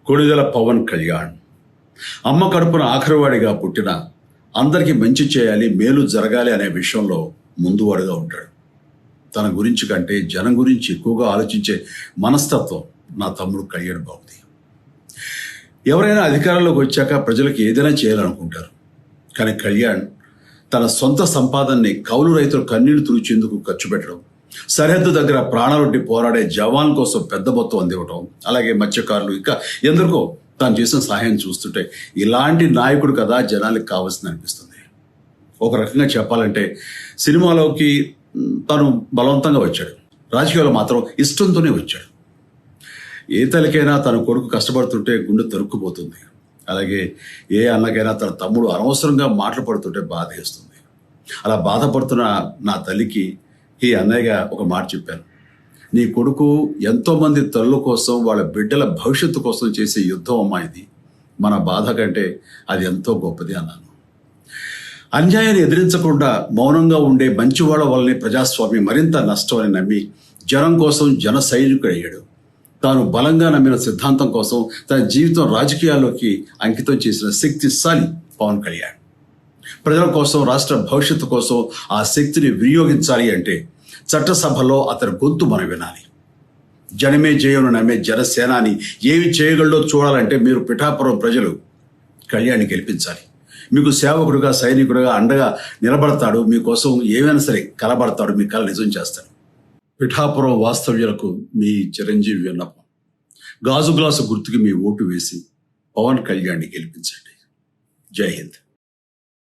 కొణిదెల పవన్ కళ్యాణ్ అమ్మ కడుపున ఆఖరివాడిగా పుట్టిన అందరికీ మంచి చేయాలి, మేలు జరగాలి అనే విషయంలో ముందువాడుగా ఉంటాడు. తన గురించి కంటే జనం గురించి ఎక్కువగా ఆలోచించే మనస్తత్వం నా తమ్ముడు కళ్యాణ్ బాబుది. ఎవరైనా అధికారంలోకి వచ్చాక ప్రజలకు ఏదైనా చేయాలనుకుంటారు. కానీ కళ్యాణ్ తన సొంత సంపాదనని కౌలు రైతులు కన్నీళ్లు తుడిచేందుకు ఖర్చు పెట్టడం, సరిహద్దు దగ్గర ప్రాణాలొడ్డి పోరాడే జవాన్ కోసం పెద్ద మొత్తం అందివ్వటం, అలాగే మత్స్యకారులు ఇంకా ఎందరికో తాను చేసిన సహాయం చూస్తుంటే ఇలాంటి నాయకుడు కదా జనాలకు కావాల్సింది అనిపిస్తుంది. ఒక రకంగా చెప్పాలంటే సినిమాలోకి తను బలవంతంగా వచ్చాడు, రాజకీయాలు మాత్రం ఇష్టంతోనే వచ్చాడు. ఏ తల్లికైనా తన కొడుకు కష్టపడుతుంటే గుండె తరుక్కుపోతుంది. అలాగే ఏ అన్నకైనా తన తమ్ముడు అనవసరంగా మాటలు పడుతుంటే బాధ వేస్తుంది. అలా బాధపడుతున్న నా తల్లికి ఈ అన్నయ్యగా ఒక మాట చెప్పాను. నీ కొడుకు ఎంతోమంది తల్లుల కోసం, వాళ్ళ బిడ్డల భవిష్యత్తు కోసం చేసే యుద్ధం అమ్మా ఇది. మన బాధ కంటే అది ఎంతో గొప్పది అన్నాను. అన్యాయాన్ని ఎదిరించకుండా మౌనంగా ఉండే మంచివాళ్ల వల్లనే ప్రజాస్వామ్యం మరింత నష్టం అని నమ్మి జనం కోసం జన సైనికుడయ్యాడు. తాను బలంగా నమ్మిన సిద్ధాంతం కోసం తన జీవితం రాజకీయాల్లోకి అంకితం చేసిన శక్తిశాలి పవన్ కళ్యాణ్. ప్రజల కోసం, రాష్ట్ర భవిష్యత్తు కోసం ఆ శక్తిని వినియోగించాలి అంటే చట్టసభలో అతని గొంతు మనం వినాలి. జనమే జయను నమ్మే జనసేనాని ఏమి చేయగలడో చూడాలంటే మీరు పిఠాపురం ప్రజలు కళ్యాణ్ని గెలిపించాలి. మీకు సేవకుడుగా, సైనికుడుగా అండగా నిలబడతాడు. మీకోసం ఏమైనా సరే కలబడతాడు, మీ కళ నిజం చేస్తాడు. పిఠాపురం వాస్తవ్యులకు మీ చిరంజీవి విన్నపం. గాజు గ్లాసు గుర్తుకి మీ ఓటు వేసి పవన్ కళ్యాణ్ని గెలిపించండి. జై హింద్.